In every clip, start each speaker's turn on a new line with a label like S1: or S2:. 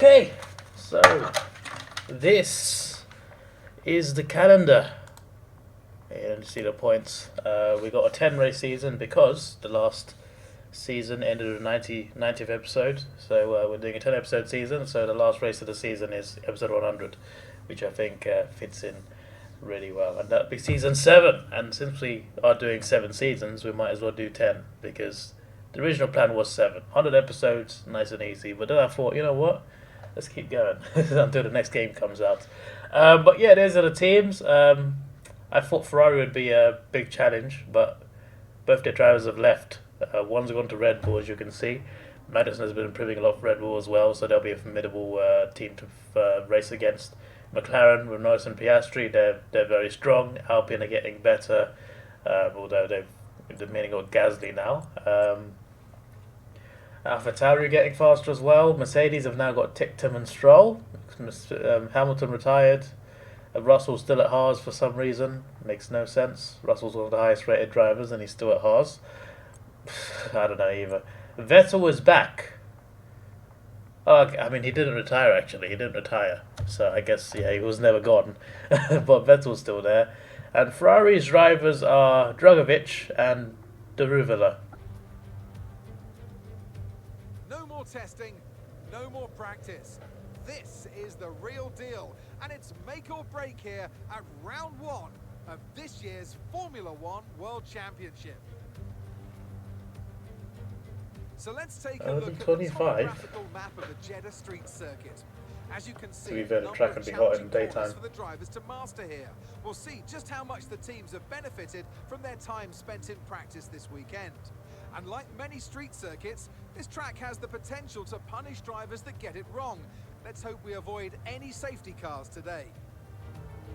S1: Okay, so this is the calendar. And see the points. We got a 10 race season because the last season ended with 90th episode. So we're doing a 10 episode season. So the last race of the season is episode 100, which I think fits in really well. And that'll be season 7. And since we are doing 7 seasons, we might as well do 10 because the original plan was 7. 100 episodes, nice and easy. But then I thought, you know what? Let's keep going until the next game comes out. But yeah, those are the teams. I thought Ferrari would be a big challenge, but both their drivers have left. One's gone to Red Bull, as you can see. Madison has been improving a lot for Red Bull as well, so they'll be a formidable team to race against. McLaren with Norris and Piastri, they're very strong. Alpine are getting better, although they've mainly got Gasly now. AlphaTauri are getting faster as well. Mercedes have now got Tictum and Stroll. Hamilton retired. Russell's still at Haas for some reason. Makes no sense. Russell's one of the highest rated drivers and he's still at Haas. I don't know either. Vettel is back. Oh, I mean, he didn't retire actually. He didn't retire. So I guess, yeah, he was never gone. But Vettel's still there. And Ferrari's drivers are Dragovic and Deruvilla.
S2: No more testing, no more practice. This is the real deal, and it's make or break here at round 1 of this year's Formula One World Championship. So let's take a look at the topographical map of the Jeddah street circuit. As you can see,
S1: the track can be hot in the daytime
S2: for the drivers to master here. We'll see just how much the teams have benefited from their time spent in practice this weekend. And like many street circuits, this track has the potential to punish drivers that get it wrong. Let's hope we avoid any safety cars today.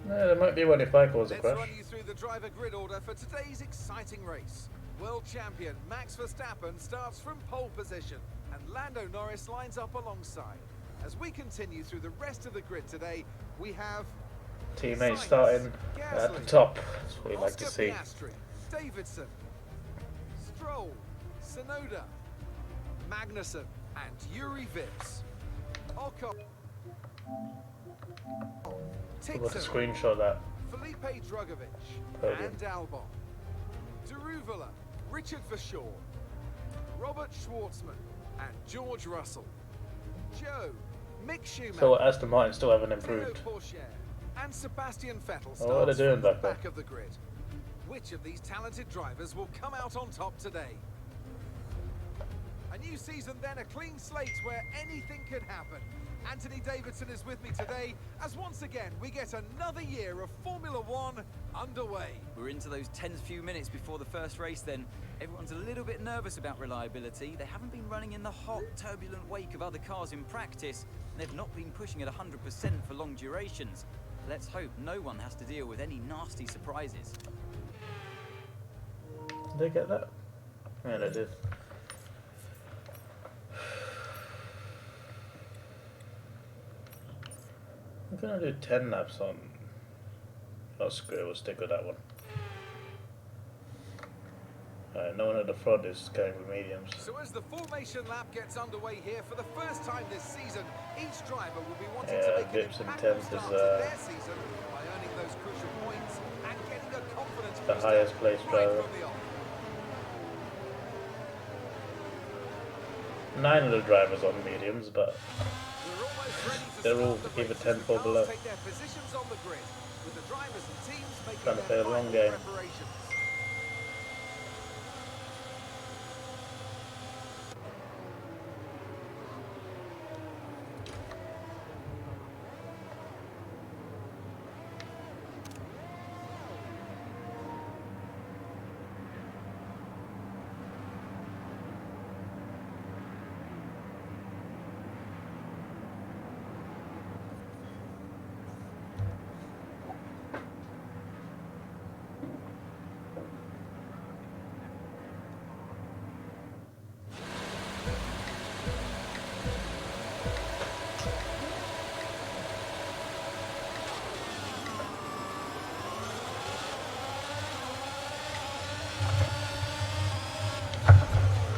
S1: No, there might be one if I cause a crash.
S2: Let's run you through the driver grid order for today's exciting race. World champion Max Verstappen starts from pole position, and Lando Norris lines up alongside. As we continue through the rest of the grid today, we have
S1: teammates starting at the top. That's what we like to see.
S2: Piastri, Davidson, Stroll, Sonoda, Magnussen, and Yuri Vips. Ocon,
S1: What a screenshot that.
S2: Felipe Drugovich,
S1: Podium.
S2: and Albon. Deruvilla, Richard Verschoor, Robert Schwartzman, and George Russell. Joe, Mick Schumacher.
S1: So Aston Martin still haven't improved.
S2: And Sebastian Vettel
S1: Oh, what are they doing back there?
S2: back of the grid. Which of these talented drivers will come out on top today? A new season then, a clean slate where anything could happen. Anthony Davidson is with me today as once again we get another year of Formula One underway.
S3: We're into those tense few minutes before the first race then. Everyone's a little bit nervous about reliability. They haven't been running in the hot, turbulent wake of other cars in practice. And they've not been pushing at 100% for long durations. Let's hope no one has to deal with any nasty surprises.
S1: Did they get that? Yeah, they did. I'm gonna do 10 laps on. Oh, screw it, we'll stick with that one. Alright, no one at the front is going with mediums.
S2: So as the formation lap gets underway here for the first time this season, each driver will be wanting
S1: Yeah,
S2: to make an
S1: Vips and
S2: impactful
S1: 10s
S2: start
S1: is,
S2: to their season by earning those crucial points and getting a confidence
S1: the
S2: booster
S1: highest placed
S2: right
S1: driver.
S2: from the off.
S1: 9 of the drivers on mediums, but
S2: We're almost ready to
S1: they're all
S2: start the
S1: either
S2: race
S1: 10
S2: as the
S1: or
S2: cars
S1: below.
S2: take their positions on the grid, with the drivers and teams making
S1: Trying to
S2: their
S1: play a long
S2: final
S1: game.
S2: preparations.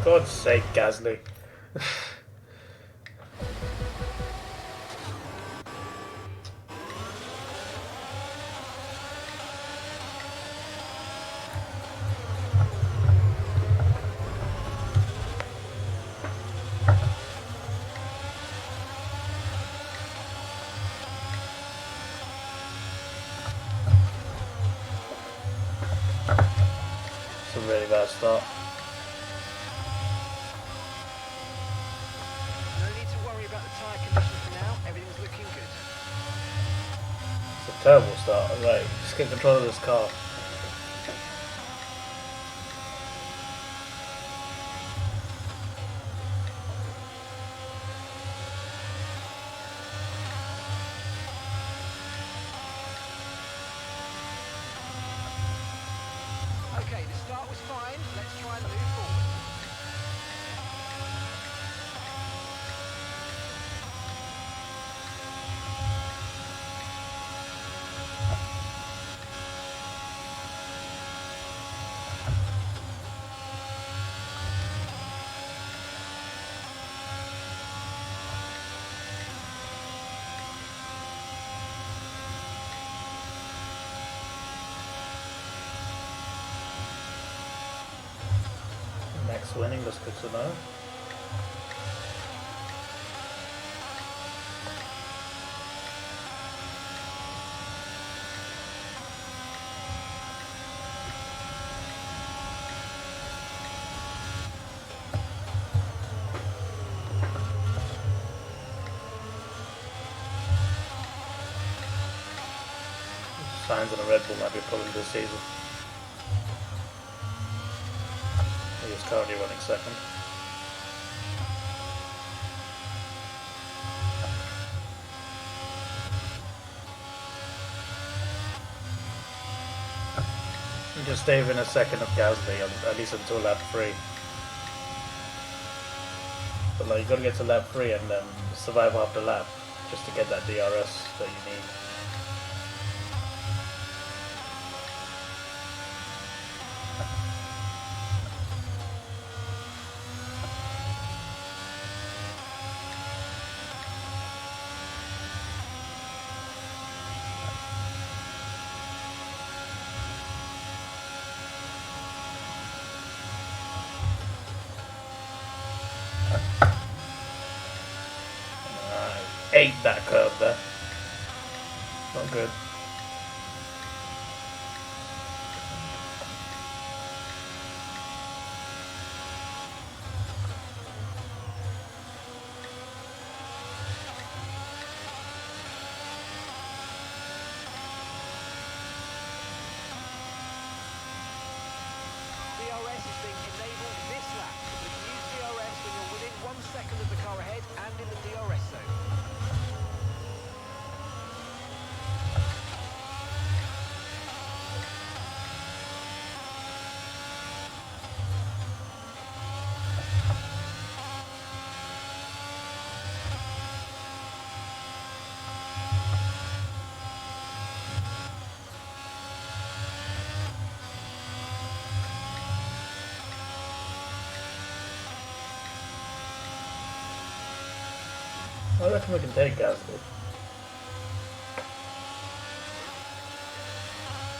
S1: God's sake, Gasly. really bad start.
S4: No need to worry about the tyre condition for now. Everything's looking good.
S1: It's a terrible start. Right, just get control of this car.
S4: Okay, the start was fine. Let's try and move forward.
S1: Max winning, that's good to know. Signs on a Red Bull might be a problem this season. He is currently running second. Just stay within a second of Gasly, at least until lap 3. But like, you gotta get to lap 3 and then survive after lap, just to get that DRS that you need. Ate that curve there. Not good.
S4: DRS is being enabled this lap. So you can use DRS when you're within 1 second of the car ahead and in the DRS zone.
S1: I reckon we can take Gasly.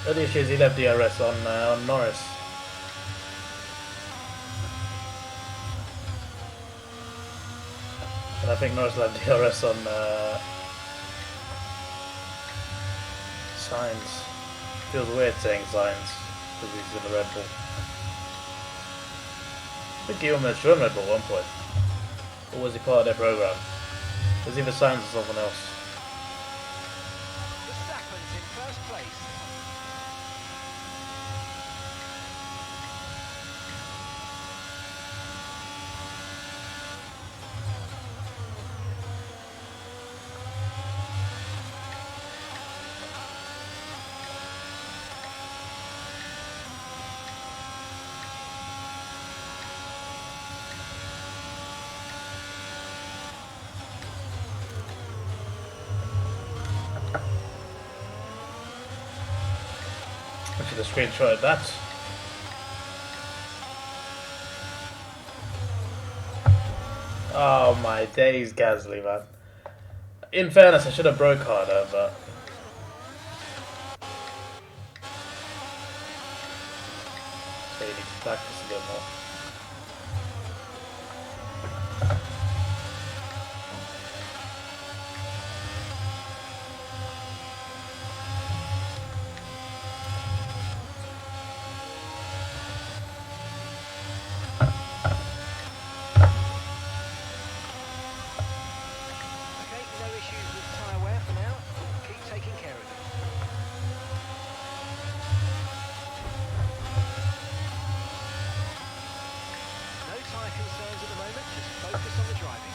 S1: The only issue is he left DRS on Norris. And I think Norris left DRS on Sainz. Feels weird saying Sainz because he's in the Red Bull. I think he almost joined Red Bull at one point. Or was he part of their program? It was either Sainz or someone else.
S4: Verstappen's in first place.
S1: I should have screenshotted that. Oh my days, Gasly, man. In fairness, I should have broke harder, but... So you need to practice a bit more.
S4: issues with tyre wear for now. Keep taking care of it. No tyre concerns at the moment, just focus on the driving.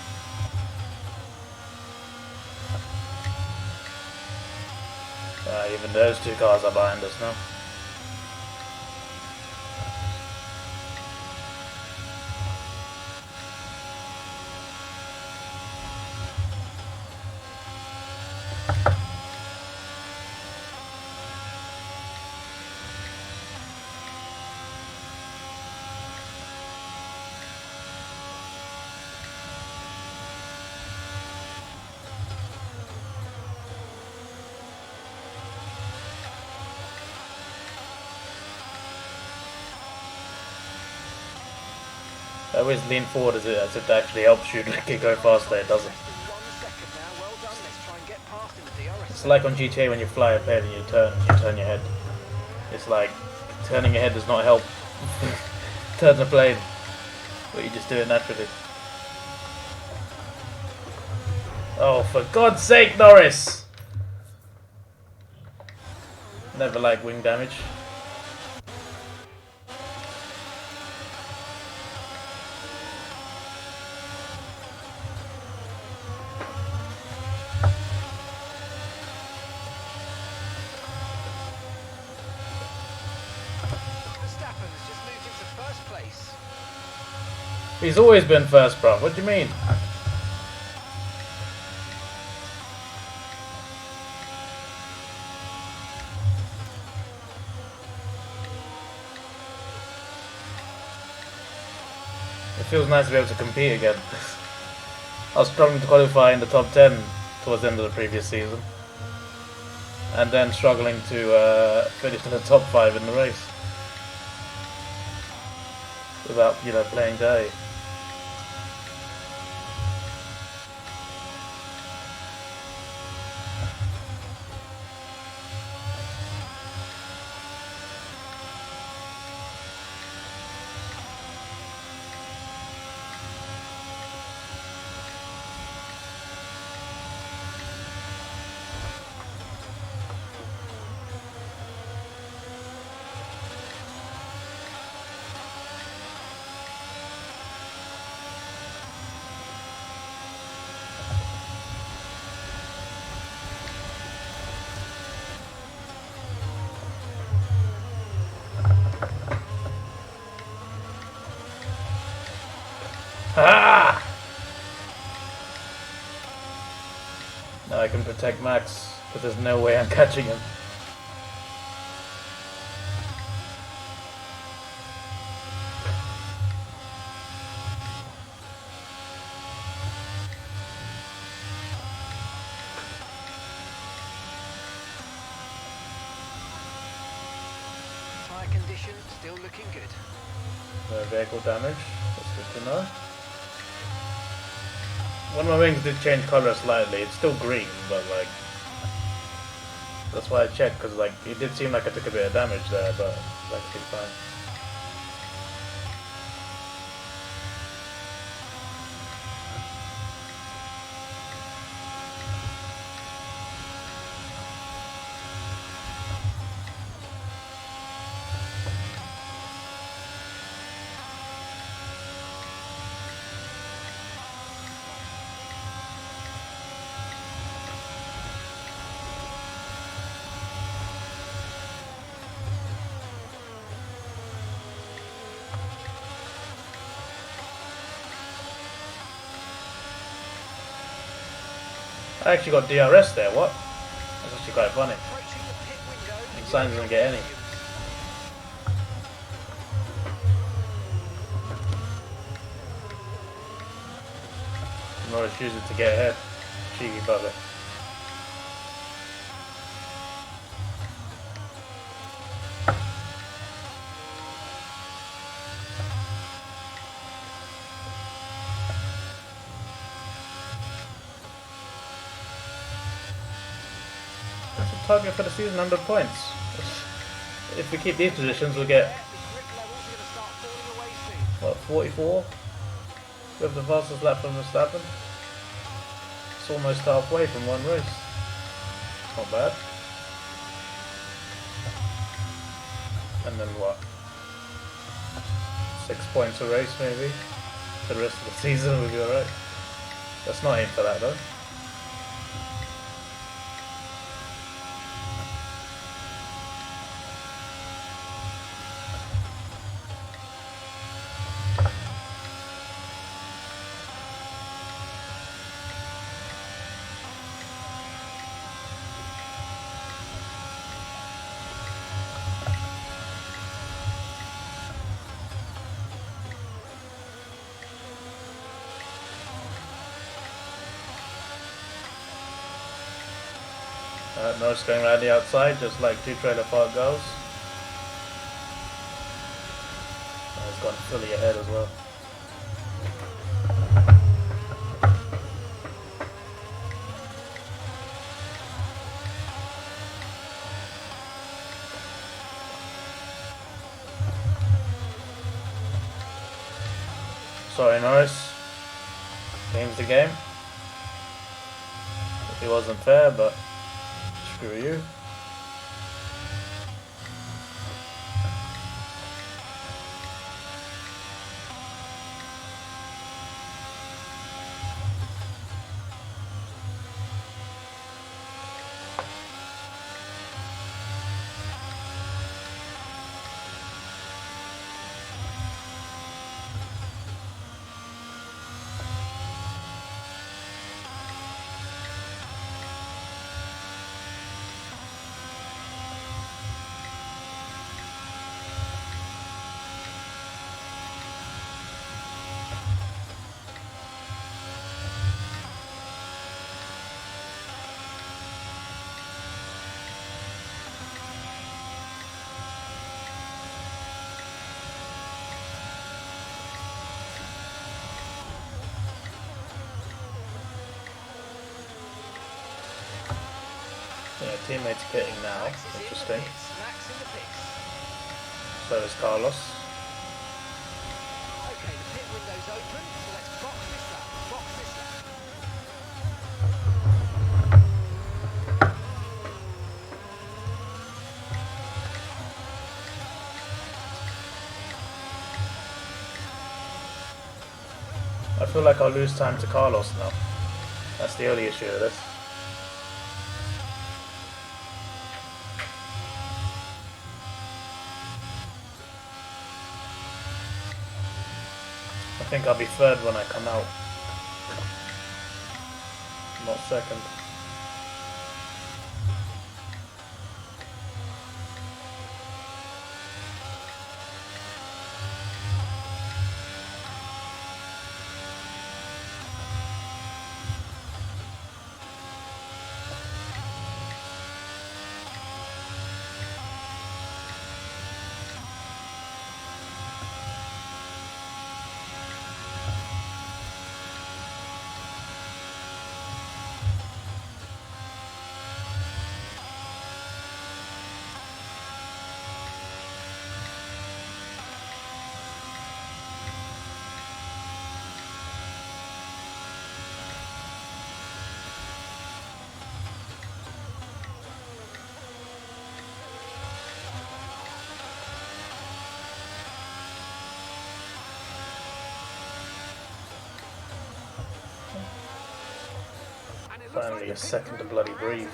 S1: Even those two cars are behind us now. I always lean forward as if it actually helps you to go faster. It doesn't. It's like on GTA when you fly up ahead and you turn your head. It's like turning your head does not help turn the plane, but you just do it naturally. Oh, for God's sake, Norris! Never like wing damage.
S4: Verstappen's just moved into first place.
S1: He's always been first, bro. What do you mean? It feels nice to be able to compete again. I was struggling to qualify in the top 10 towards the end of the previous season, and then struggling to finish in the top 5 in the race without, playing dirty. Ah! Now I can protect Max, but there's no way I'm catching him.
S4: Tyre condition still looking good.
S1: No vehicle damage, that's good to know. One of my wings did change colour slightly. It's still green, but that's why I checked, because it did seem like I took a bit of damage there, but it's actually fine. I actually got DRS there, what? That's actually quite funny.
S4: Approaching the pit window.
S1: And Sainz doesn't get any. Norris chooses to get ahead. Cheeky bugger. Target for the season, 100 points. If we keep these positions, we'll get, what, 44? We have the fastest lap from Verstappen. almost halfway from one race. Not bad. And then what? 6 points a race maybe? For the rest of the season we'll be alright. Let's not aim for that though. Norris going around the outside, just like two trailer park girls. He's gone fully ahead as well. Sorry, Norris. Game's the game. It wasn't fair, but screw you. Yeah, teammates pitting now. Interesting. So is Carlos.
S4: Okay, the pit window's open, so let's box this lap. Box this lap.
S1: I feel like I'll lose time to Carlos now. That's the only issue with this. I think I'll be third when I come out, not second. Finally a second to bloody breathe.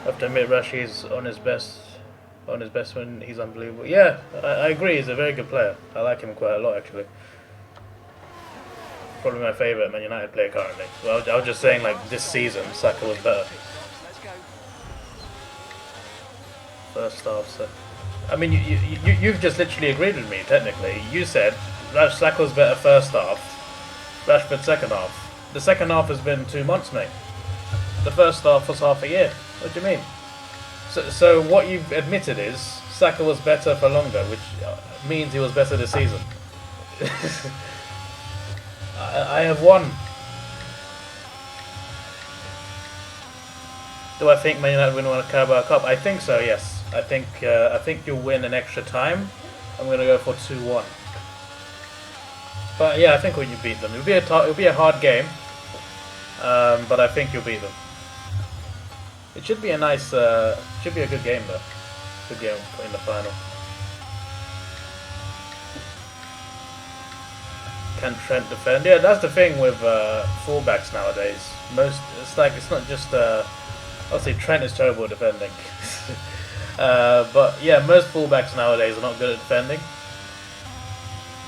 S1: I have to admit, Rashi's on his best when he's unbelievable. Yeah, I agree, he's a very good player. I like him quite a lot actually. Probably my favourite Man United player currently. Well, I was just saying, like, this season Saka was better. First half, so I mean, you've just literally agreed with me, technically. You said Saka was better first half, Rashford second half. The second half has been 2 months, mate. The first half was half a year. What do you mean? So what you've admitted is Saka was better for longer, which means he was better this season. I have won. Do I think Man United will win a Carabao Cup? I think so, yes. I think you'll win in extra time. I'm going to go for 2-1. But yeah, I think when you beat them, it'll be a hard game. But I think you'll beat them. It should be a nice, should be a good game though. Good game in the final. Can Trent defend? Yeah, that's the thing with fullbacks nowadays. It's not just. Obviously, Trent is terrible at defending. But yeah, most fullbacks nowadays are not good at defending.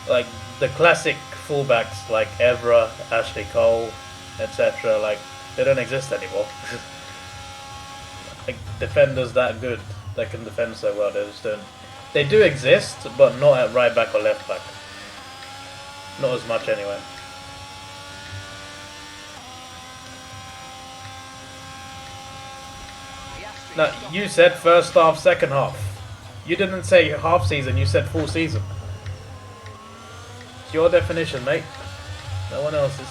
S1: Like the classic fullbacks like Evra, Ashley Cole, etc. Like they don't exist anymore. Like defenders that good that can defend so well, they just don't. They do exist, but not at right back or left back. Not as much anyway. Now, you said first half, second half. You didn't say half season, you said full season. It's your definition, mate. No one else's.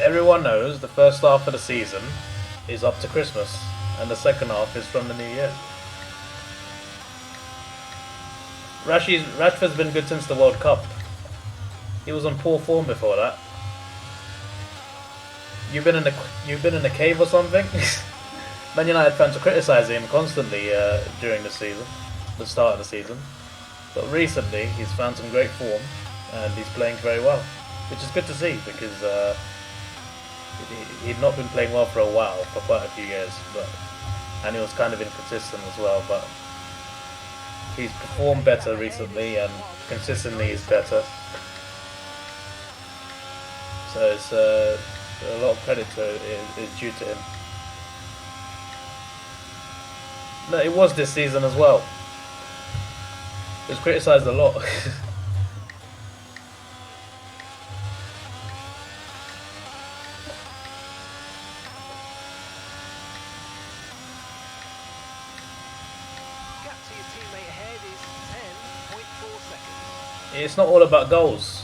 S1: Everyone knows the first half of the season is up to Christmas, and the second half is from the new year. Rashford's been good since the World Cup. He was on poor form before that. You've been in a cave or something? Man United fans are criticising him constantly during the season, the start of the season. But recently he's found some great form and he's playing very well, which is good to see because he'd not been playing well for a while, for quite a few years, and he was kind of inconsistent as well. But he's performed better recently and consistently is better. So it's a lot of credit is due to him. No, it was this season as well. He was criticised a lot. It's not all about goals.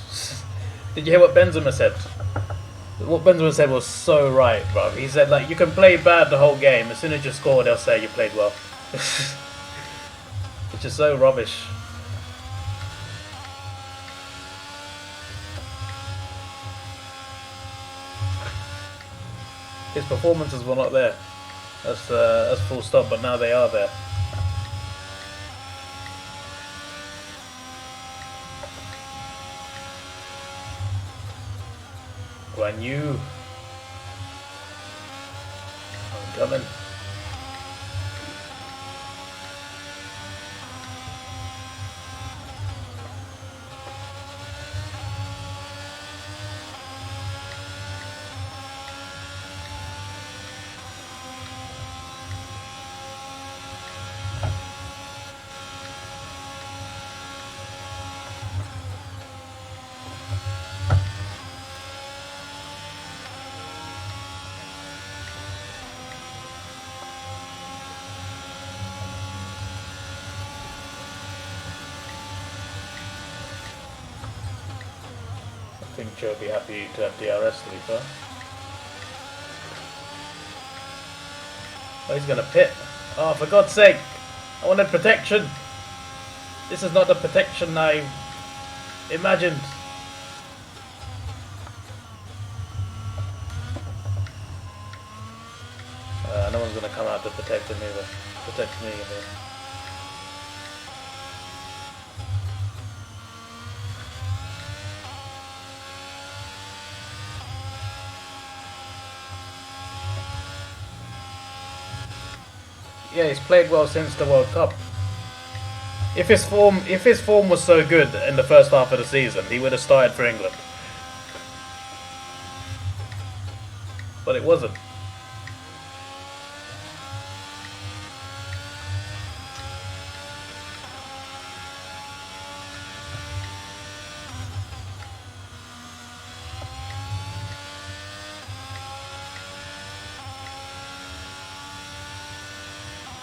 S1: Did you hear what Benzema said? What Benzema said was so right, bro. He said, like, you can play bad the whole game. As soon as you score, they'll say you played well. Which is so rubbish. His performances were not there. That's full stop, but now they are there. Guan Yu. I'm coming. I think Joe will be happy to have DRS to be fair. Oh, he's going to pit. Oh, for God's sake. I wanted protection. This is not the protection I imagined. No one's going to come out to protect him either. Protect me either. Yeah, he's played well since the World Cup. If his form was so good in the first half of the season, he would have started for England. But it wasn't.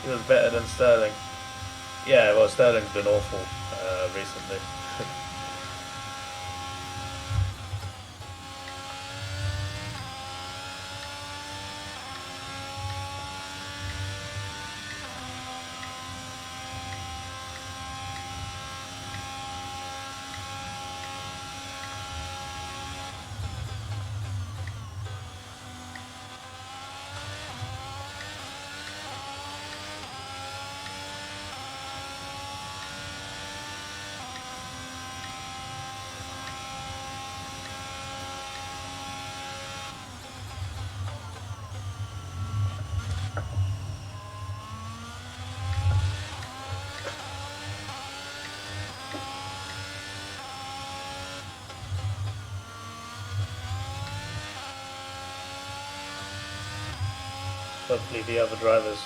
S1: He was better than Sterling. Yeah, well, Sterling's been awful recently. Hopefully the other drivers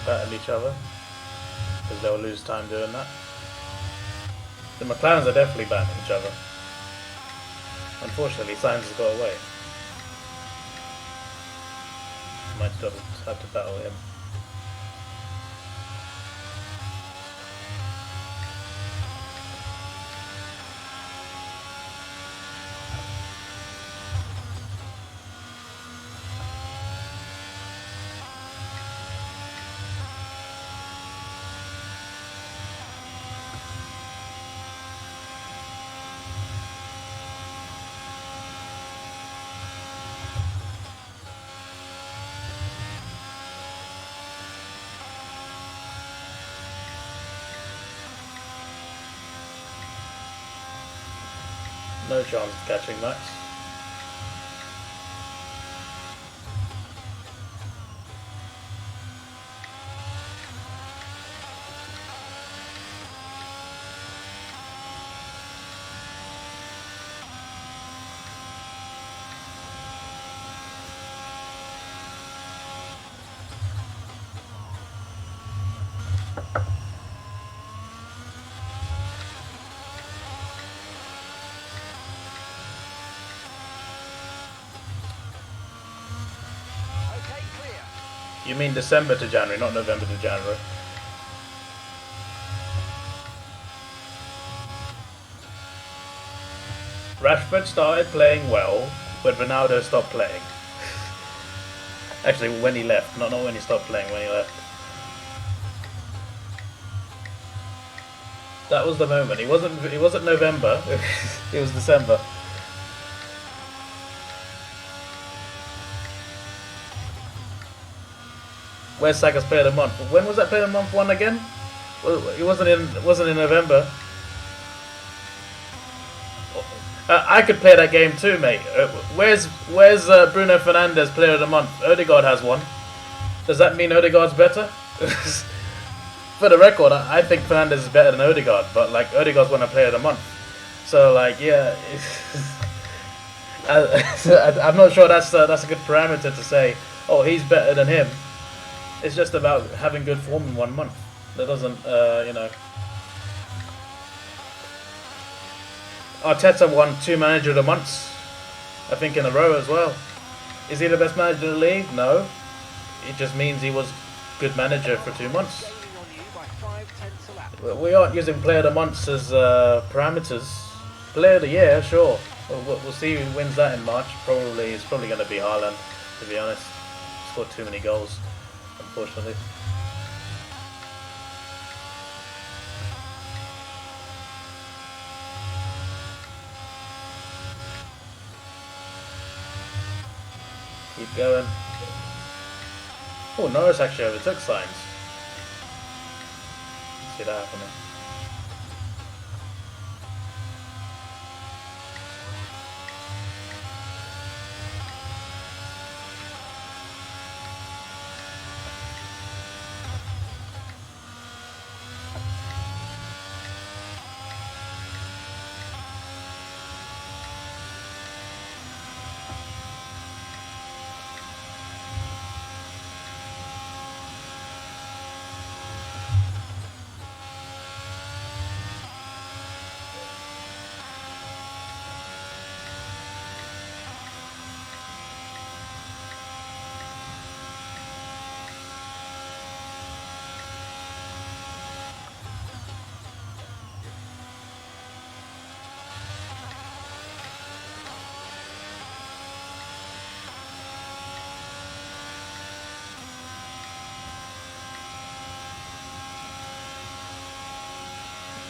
S1: battle each other, because they'll lose time doing that. The McLarens are definitely battling each other. Unfortunately, Sainz has got away. Might have to battle him. No chance of catching Max.
S4: Okay, clear.
S1: You mean December to January, not November to January. Rashford started playing well, but Ronaldo stopped playing. Actually, when he left, not when he stopped playing, when he left. That was the moment. It wasn't November. It was December. Where's Saka's Player of the Month? When was that Player of the Month one again? Well, it wasn't in November. I could play that game too, mate. Where's Bruno Fernandes Player of the Month? Odegaard has one. Does that mean Odegaard's better? For the record, I think Fernandes is better than Odegaard, but like Odegaard's won a Player of the Month. So like, yeah, I'm not sure that's a good parameter to say. Oh, he's better than him. It's just about having good form in 1 month. That doesn't, you know. Arteta won 2 Manager of the Months, I think, in a row as well. Is he the best manager in the league? No. It just means he was good manager for 2 months.
S4: Gaining on you by 5/10 a lap.
S1: We aren't using Player of the Months as parameters. Player of the Year, sure. We'll see who wins that in March. It's probably going to be Haaland, to be honest. Scored too many goals, unfortunately. Keep going. Oh, Norris actually overtook Sainz. See that happening.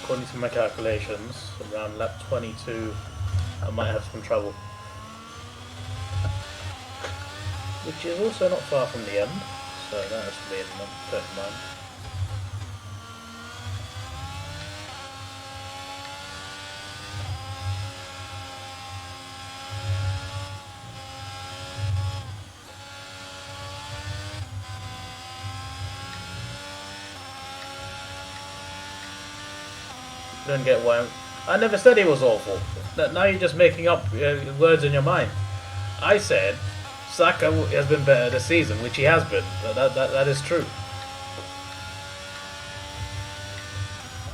S1: According to my calculations, around lap 22, I might have some trouble. Which is also not far from the end, so that has to be in mind. I don't get why. I never said he was awful. Now you're just making up words in your mind. I said Saka has been better this season, which he has been. That is true.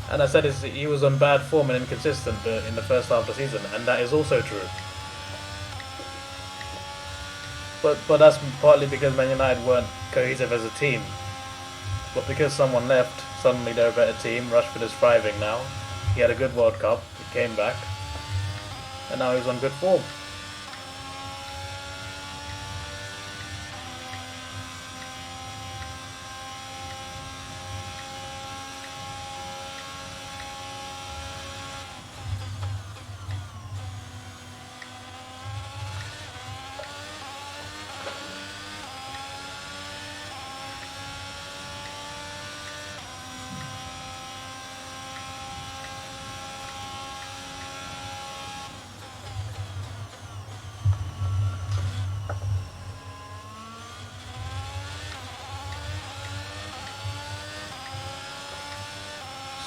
S1: And I said he was on bad form and inconsistent in the first half of the season, and that is also true. But that's partly because Man United weren't cohesive as a team. But because someone left, suddenly they're a better team. Rashford is thriving now. He had a good World Cup, he came back, and now he's on good form.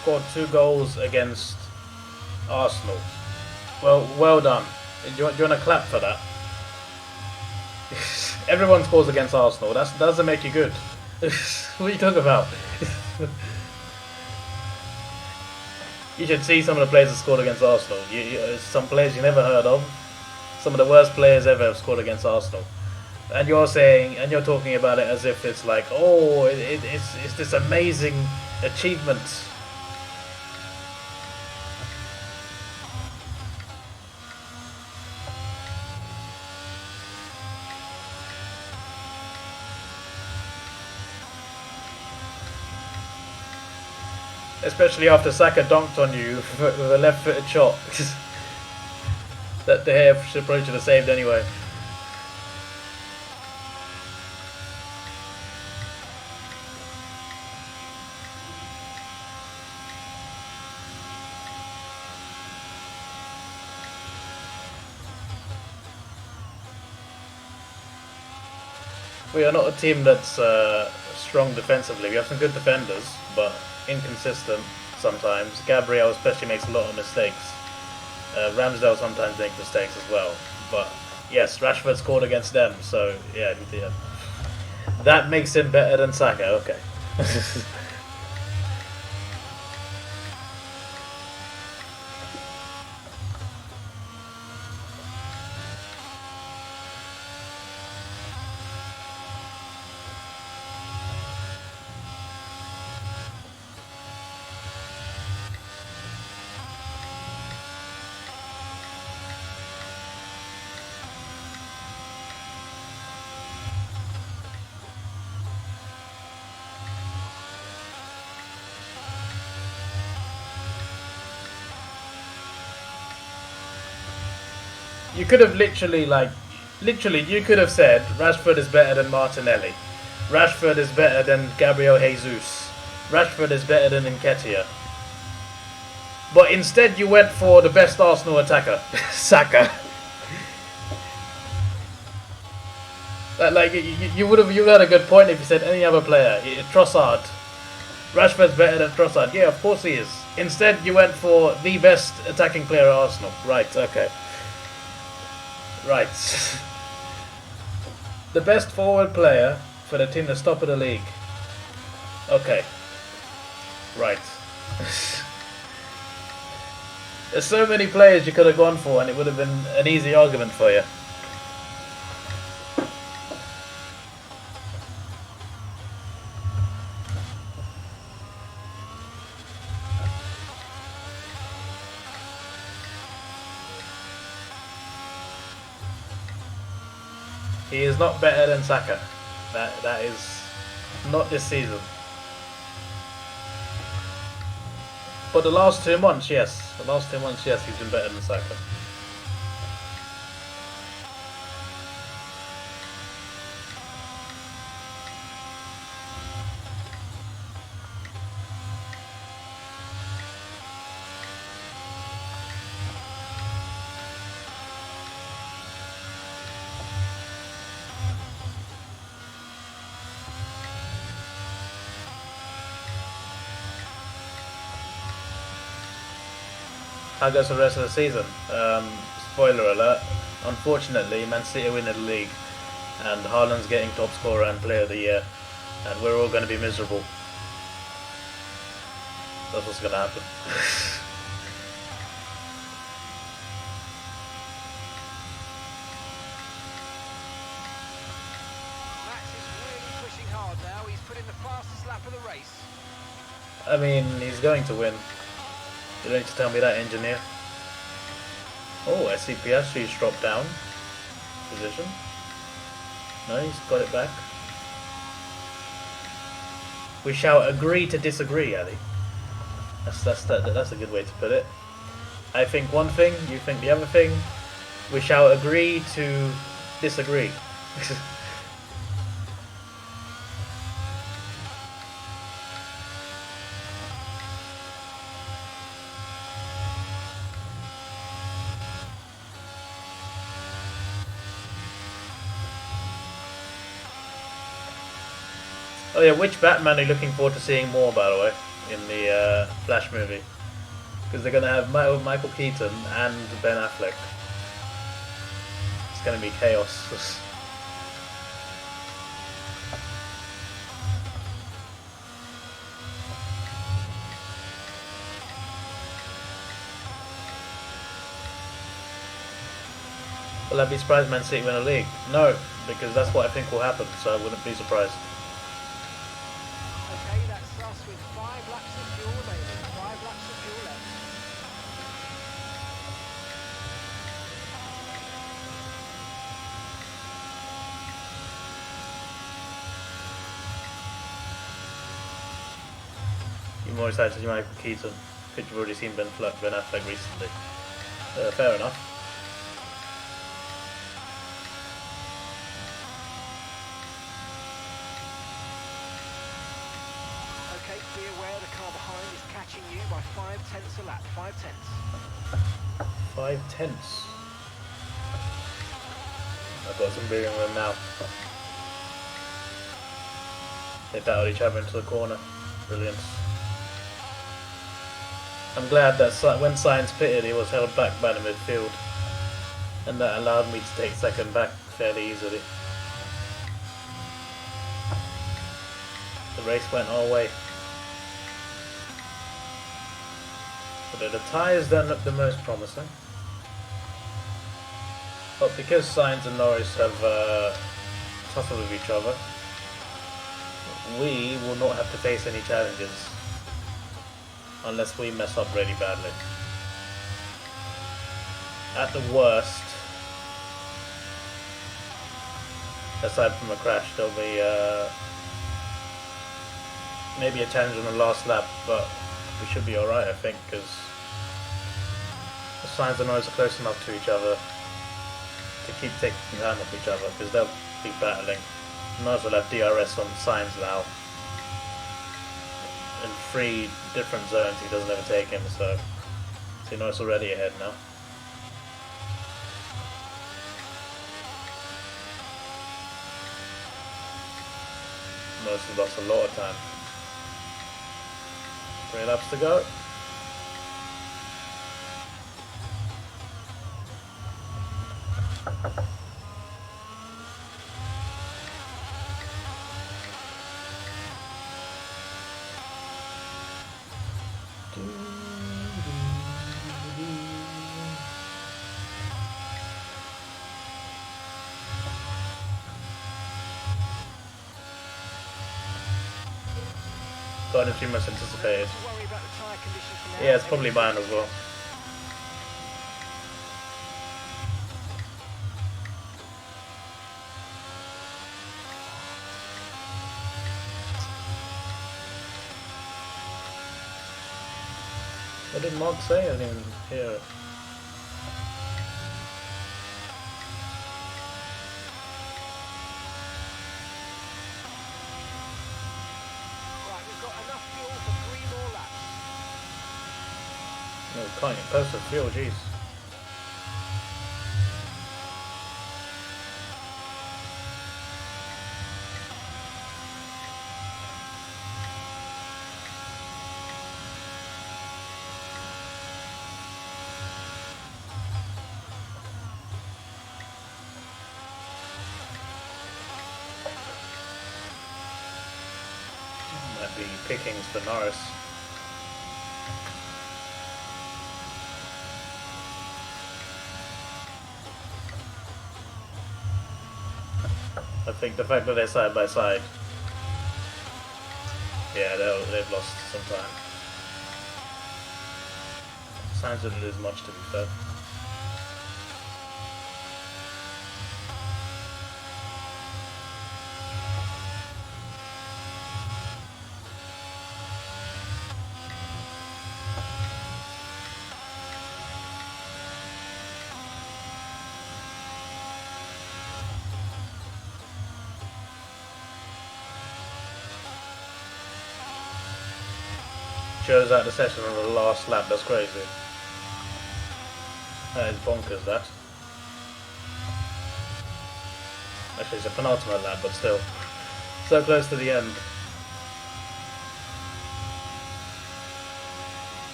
S1: Scored 2 goals against Arsenal. Well done. Do you want to clap for that? Everyone scores against Arsenal. That doesn't make you good. What are you talking about? You should see some of the players that scored against Arsenal. Some players you never heard of. Some of the worst players ever have scored against Arsenal. And you're talking about it as if it's like, oh, it's this amazing achievement. Especially after Saka dunked on you with a left-footed shot. That De Gea should probably have saved anyway. We are not a team that's strong defensively. We have some good defenders, but inconsistent sometimes. Gabriel especially makes a lot of mistakes. Ramsdale sometimes makes mistakes as well. But yes, Rashford scored against them, so yeah. That makes him better than Saka, okay. You could have literally, you could have said Rashford is better than Martinelli. Rashford is better than Gabriel Jesus. Rashford is better than Nketiah. But instead you went for the best Arsenal attacker, Saka. You would have had a good point if you said any other player. Trossard. Rashford's better than Trossard. Yeah, of course he is. Instead you went for the best attacking player at Arsenal. Right, okay. Right. The best forward player for the team that's top of the league. Okay. Right. There's so many players you could have gone for and it would have been an easy argument for you. He is not better than Saka. That is not this season. But the last 2 months, yes. The last 2 months, yes, he's been better than Saka. How goes the rest of the season? Spoiler alert. Unfortunately, Man City win the league. and Haaland's getting top scorer and player of the year, and we're all going to be miserable. That's what's going to happen.
S4: Max is really pushing hard now. He's put in the fastest lap of the race.
S1: I mean, he's going to win. You don't need to tell me that, engineer. Oh, I see Piastri's dropped down position. No, he's got it back. We shall agree to disagree, Ali. That's a good way to put it. I think one thing, you think the other thing. We shall agree to disagree. Oh yeah, which Batman are you looking forward to seeing more, by the way, in the Flash movie? Because they're going to have Michael Keaton and Ben Affleck. It's going to be chaos. Will I be surprised Man City win a league? No, because that's what I think will happen, so I wouldn't be surprised.
S4: Okay, that's us with 5 laps of fuel remaining. 5 laps of fuel left.
S1: You're more excited to see Michael Keaton, because you've already seen Ben Affleck recently. Fair enough.
S4: Okay, be aware the car behind is catching you by 5/10 a lap. 5/10.
S1: 5/10. I've got some breathing room now. They battled each other into the corner. Brilliant. I'm glad that when Sainz pitted, he was held back by the midfield, and that allowed me to take second back fairly easily. The race went our way. But the tyres don't look the most promising. But because Sainz and Norris have tussled with each other, we will not have to face any challenges unless we mess up really badly. At the worst, aside from a crash, there'll be maybe a challenge on the last lap, but we should be alright, I think, because the Sainz and Norris are close enough to each other to keep taking time off each other, because they'll be battling. Norris will have DRS on Sainz now. In 3 different zones, he doesn't ever take him, so see Norris already ahead now. Norris has lost a lot of time. 3 laps to go. Got a few much anticipated.
S4: Don't worry about the tyre conditions for now.
S1: Yeah, it's probably mine as well. What did Mark say? I didn't even hear it.
S4: Right, we've got enough fuel for 3 more laps.
S1: No, can't get close to fuel, jeez. be pickings for Norris. I think the fact that they're side by side, yeah, they've lost some time. Sainz didn't lose much, to be fair. Shows out the session on the last lap, that's crazy. That is bonkers, that. Actually, it's a penultimate lap, but still. So close to the end.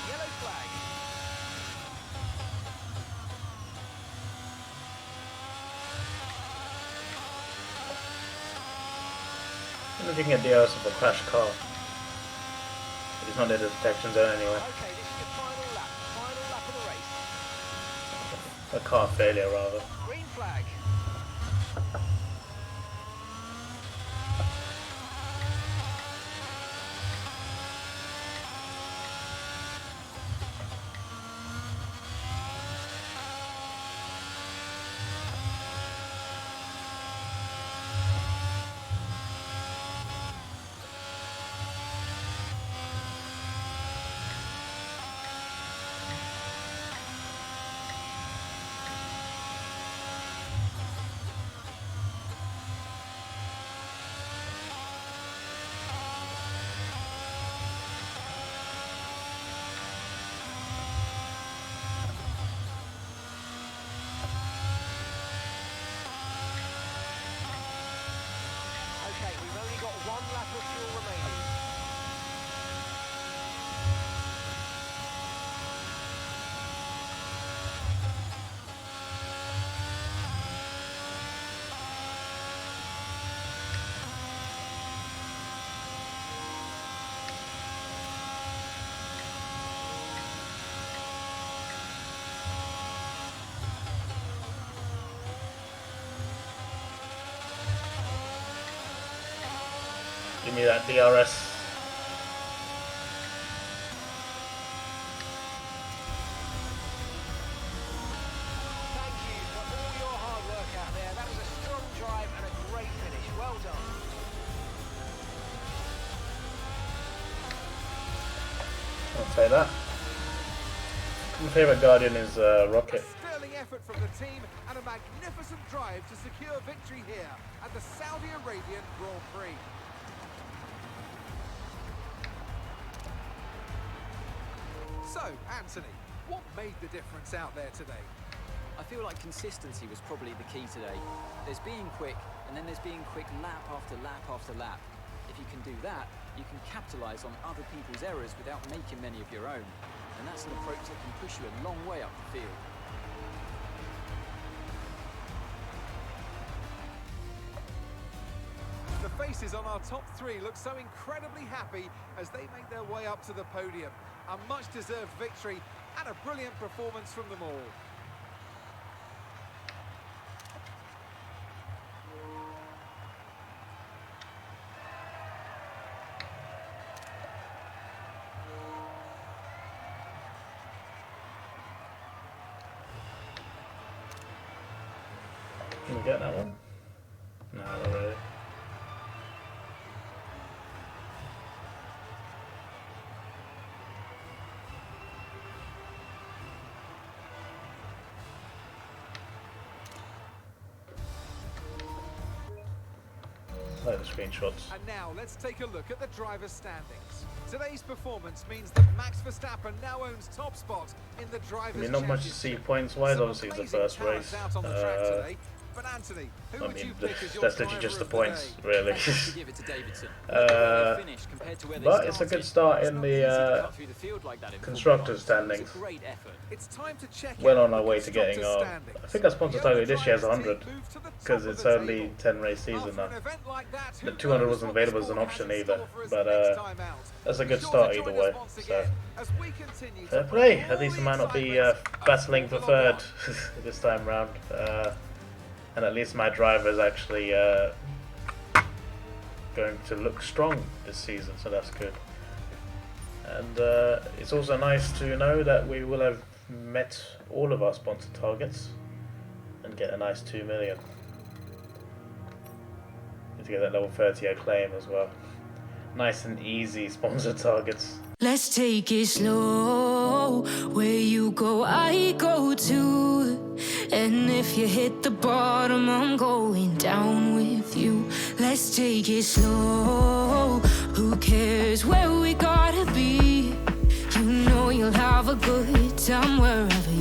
S4: Yellow flag.
S1: I don't think you can get DRS of a crashed car. It's not in the detection zone anyway.
S4: Okay, this is your final lap. Final lap of the race.
S1: A car failure, rather.
S4: Green flag. Okay, we've only got one lap of fuel remaining.
S1: Give me that DRS.
S4: Thank you for all your hard work out there. That was a strong drive and a great finish. Well done.
S1: I'll say that. My favourite Guardian is Rocket.
S2: A sterling effort from the team and a magnificent drive to secure victory here at the Saudi Arabian Grand Prix. So, Anthony, what made the difference out there today?
S3: I feel like consistency was probably the key today. There's being quick, and then there's being quick lap after lap after lap. If you can do that, you can capitalise on other people's errors without making many of your own. And that's an approach that can push you a long way up the field.
S2: The faces on our top three look so incredibly happy as they make their way up to the podium. A much-deserved victory and a brilliant performance from them all.
S1: Can we get that one? No, not really. Like the screenshots.
S2: And now let's take a look at the driver's standings. Today's performance means that Max Verstappen now owns top spot in the drivers'
S1: I mean, not much to see points-wise.
S2: Some
S1: Obviously, it's the
S2: amazing
S1: first
S2: talents
S1: race.
S2: out on the track today, But Anthony, who
S1: I
S2: would you
S1: mean,
S2: pick as your
S1: that's literally
S2: driver
S1: just the
S2: of
S1: points,
S2: day?
S1: really.
S3: I'd have to give it to Davidson.
S1: But it's a good start in the constructors standings.
S3: Great effort.
S2: It's time to check
S1: Well
S2: out
S1: on our
S2: the
S1: way to getting
S2: constructors'
S1: our...
S2: standings.
S1: I think our sponsor
S2: The other
S1: target this year is
S2: drivers'
S1: 100,
S2: team moved to the top
S1: because
S2: of
S1: it's
S2: the
S1: only
S2: table.
S1: 10 race season
S2: After
S1: now.
S2: an event like that,
S1: The
S2: who
S1: 200
S2: knows
S1: wasn't
S2: what
S1: available as
S2: the
S1: an
S2: sport
S1: option
S2: has in
S1: either,
S2: store for us
S1: but
S2: next time out.
S1: that's a good
S2: Be sure
S1: start
S2: to
S1: either
S2: join
S1: way.
S2: us once
S1: So
S2: again as we continue to
S1: fair
S2: bring
S1: play.
S2: all
S1: At least
S2: the
S1: I might not be
S2: excitement
S1: battling
S2: of
S1: for
S2: Formula
S1: third
S2: One.
S1: this time round, and at least my driver's actually going to look strong this season, so that's good. And it's also nice to know that we will have met all of our sponsor targets and get a nice 2 million. Need to get that level 30 acclaim as well. Nice and easy sponsor targets.
S5: Let's take it slow. Where you go, I go too. And if you hit the bottom, I'm going down with you. Let's take it slow. Who cares where we gotta be? You know you'll have a good time wherever